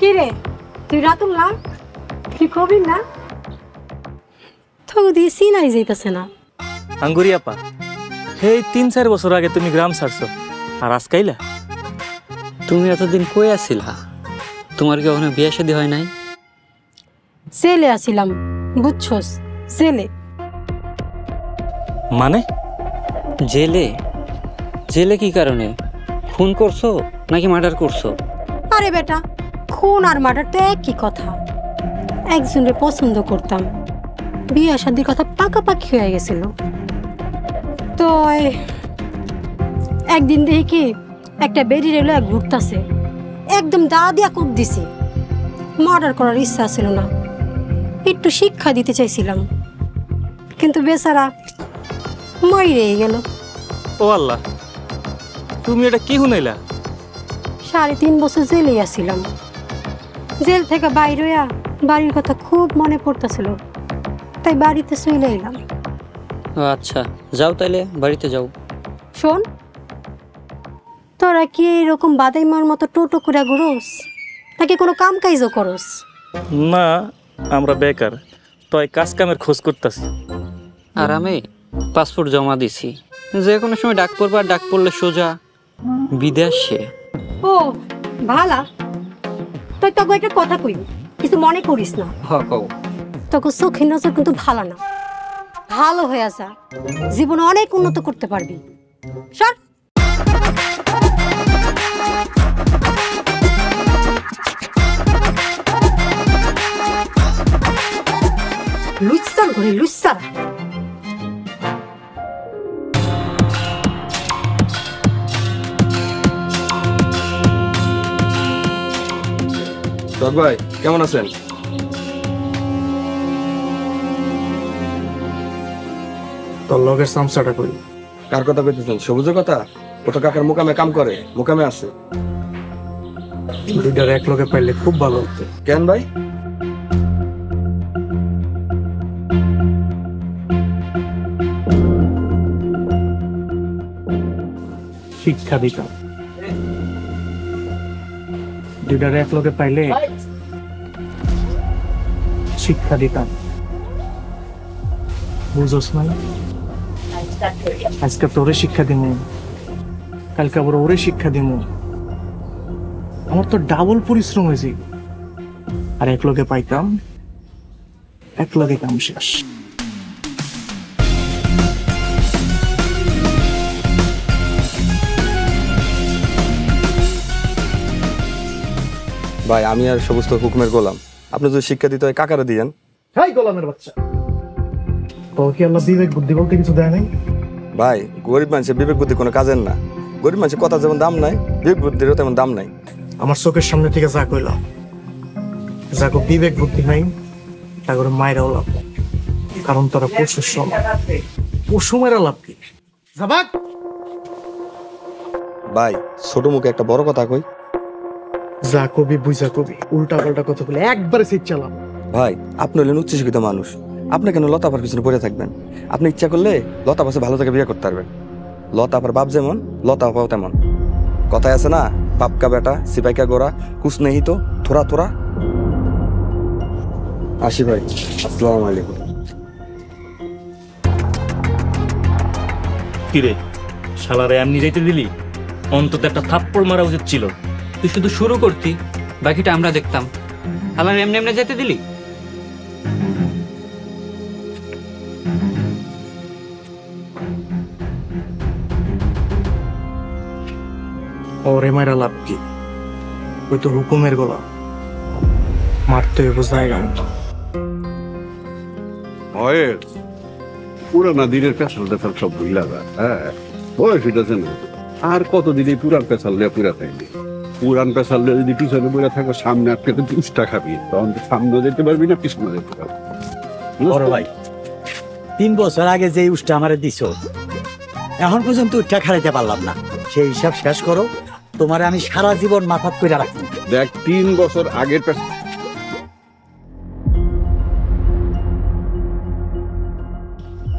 কি রে তুই রাতুল না তুই কবি না তো দিয়ে চিনাই যাইতেছে না। আঙ্গুরি আপা, সেই ৩-৪ বছর আগে তুমি গ্রাম ছাড়ছো, আর আজকাইলা তুমি এতদিন কই আছিলা? তোমার কি ওখানে বিয়ে শাদী হয় নাই? জেলে আসিলাম, বুঝছস? জেলে। মানে? জেলে? জেলে কি কারণে? খুন করছো নাকি মার্ডার করছো? আরে বেটা, খুন আর মার্ডার তো একই কথা। একজনের পছন্দ করতাম, বিয়ে শাদির কথা পাকাপাকি হয়ে গেছিল। তো একদিন দেখি কি একটা বেডি রেলে ঘুরতেছে, একদম দা দিয়া কোপ দিছি। মার্ডার করার ইচ্ছা ছিল না, একটু শিক্ষা দিতে চাইছিলাম, কিন্তু বেচারা মরে গেল। ও আল্লাহ, তুমি এটা কি শুনাইলা? 3.5 বছর জেলেই আসিলাম। জেল থেকে বাইরে হইয়া বাড়ির কথা খুব মনে পড়তেছিল, তাই বাড়িতে চলে এলাম। আচ্ছা যাও তাইলে, বাড়িতে যাও। শোন, তোরা কি এরকম বাদাইমার মতো টোটো করে ঘুরোস নাকি কোনো কাম কাজও করস? না, আমরা বেকার, তাই কাজ কামের খোঁজ করতেছি। আর আমি পাসপোর্ট জমা দিছি, যে কোনো সময় ডাক পড়বে, আর ডাক পড়লে সোজা বিদেশে। ও ভালা, তুই তোকে একটা কথা কই, কিছু মনে করিস না। কও। তোকে চোখের নজর কিন্তু ভালো না, ভালো হয়ে যা, জীবনে অনেক উন্নত করতে পারবি। সর। লুচ্ছার ঘরে লুচ্ছা। ভাই কেমন আছেন? তোর লগের সামসাটা করি। কার কথা কইতেছেন? সবুজের কথা? ও তো কাকার মোকামে কাম করে, মোকামে আছে। দুইটার এক লগে পাইলে খুব ভালো হতো। কেন ভাই? শিক্ষা দিতাম, দুইটার এক লগে পাইলে শিক্ষা দিতাম। বুঝোস না? আজকে তোরে শিক্ষা দিমু, কালকে আবার ওরে শিক্ষা দিমু। আমার তো ডাবল পরিশ্রম হয়েছে। আর এক লগে পাইতাম, এক লগে কাম শেষ। ভাই আমি আর সবুজ তো হুকুমের গোলাম, আপনি যদি শিক্ষা দিতে হয় কাকারে দিয়েন। হাই গোলামের বাচ্চা, তোর কি আল্লাহ বিবেক বুদ্ধি বলতে কিছু দেয় নাই? ভাই গরিব মানুষের বিবেক বুদ্ধি কোনো কাজের না। গরিব মানুষের কথা যেমন দাম নাই, বিবেক বুদ্ধিরও তেমন দাম নাই। আমার চোখের সামনে থেকে যা কইলাম, যাকে বিবেক বুদ্ধি নাই তা করে মায়েরাও লাভ, কারণ তারা পশুর সমান। পশু মেরা লাভ কি? যাবাক ভাই ছোট মুখে একটা বড় কথা কই। যা কবি বুঝা কবি, উল্টা পাল্টা কথা বলে একবারে সিট চালাম। ভাই আপনি হলেন উচ্চশিক্ষিত মানুষ, আপনি কেন লতাপার পিছনে পড়ে থাকবেন? আপনি ইচ্ছা করলে লতা পাশে ভালো থেকে বিয়ে করতে পারবেন। লতা আপার বাপ যেমন, লতা আপাও তেমন। কথায় আছে না, বাপ কা বেটা সিপাই কা গোরা, কুছ নেই তো থোড়া থোড়া। আসি ভাই, আসসালামু আলাইকুম। কিরে, শালারে এমনি যাইতে দিলি? অন্তত একটা থাপ্পড় মারা উচিত ছিল। তুই শুধু শুরু করতি, বাকিটা আমরা দেখতাম। আমার এমনি এমনি যেতে দিলি? ওরে মায়েরা লাভ কি? ওই তো হুকুমের গোলা, মারতে হইব জায়গা মতো। পুরানা দিনের পেছাল টেছাল সব ভুইলা যায়। হ্যাঁ, বয়স হইতেছে না আর কতদিন এই পুরান পেছাল নিয়ে পুরা থাকবি? পুরান পেছাল নিয়ে যদি পিছনে বইরা থাকো, সামনে আটকে তো উষ্টা খাবি, তখন তো সামনে যেতে পারবি না, পিছনে যেতে পারবি। বড় ভাই, 3 বছর আগে যে উষ্টা আমারে দিছো, এখন পর্যন্ত উঠা খাড়াইতে পারলাম না। সেই হিসাব শেষ করো, তোমারে আমি সারা জীবন মাথাত কইরা রাখবো। দেখ 3 বছর আগের পেছাল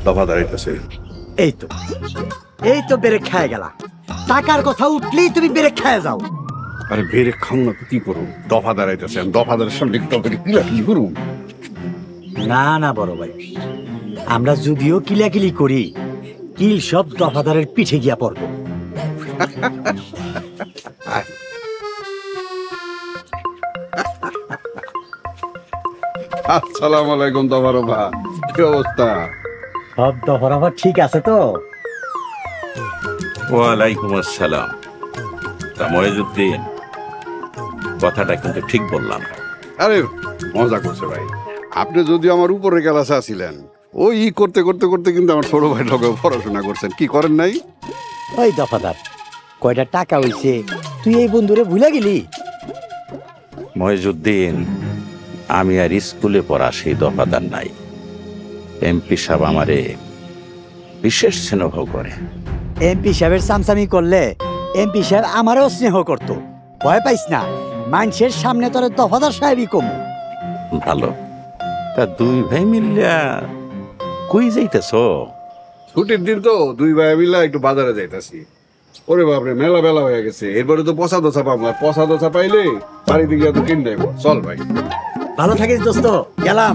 দফা দাঁড়াইতেছে। এই তো ব্রেক খায় গেলা। টাকার কথা উঠলেই তুমি ব্রেক খায় যাও। আরে বেড়ে খাও না তো কি করুন, দফা দাঁড়াইতেছেন, দফাদারের সামনে কি করুন? না না বড় ভাই, আমরা যদিও কিলাকিলি করি, কিল সব দফাদারের পিঠে গিয়া পড়বো। আসসালামু আলাইকুম দফার ভা, কি অবস্থা? সব দফার আবার ঠিক আছে তো? ওয়ালাইকুম আসসালাম। তা মহিজুদ্দিন, কথাটা কিন্তু ঠিক বললাম? আরে মজা করছে ভাই, আপনি যদি আমার উপরে ক্লাসে আসিলেন, ওই করতে করতে করতে কিন্তু আমার ছোট ভাই লোকে পড়াশোনা করছেন, কি করেন নাই? ওই দফাদার, কয়টা টাকা হইছে তুই এই বন্ধুরে ভুলে গেলি? মহিজুদ্দিন, আমি আর স্কুলে পড়া সেই দফাদার নাই। এমপি সাহেব আমারে বিশেষ স্নেহ করে। এমপি সাহেবের সামসামি করলে এমপি সাহেব আমারও স্নেহ করতো। ভয় পাইস না, মানুষের সামনে তোর দফাদার সাহেবই কমু। ভালো। তা দুই ভাই মিলিয়া কই যাইতেছ? ছুটির দিন তো দুই ভাই মিলা একটু বাজারে যাইতাছি। ওরে বাপরে, মেলা বেলা হয়ে গেছে, এরপরে তো পচা দোসা পাবো, আর পচা দোসা পাইলে বাড়িতে গিয়ে তো কিনতে চল ভাই। ভালো থাকিস দোস্ত, গেলাম।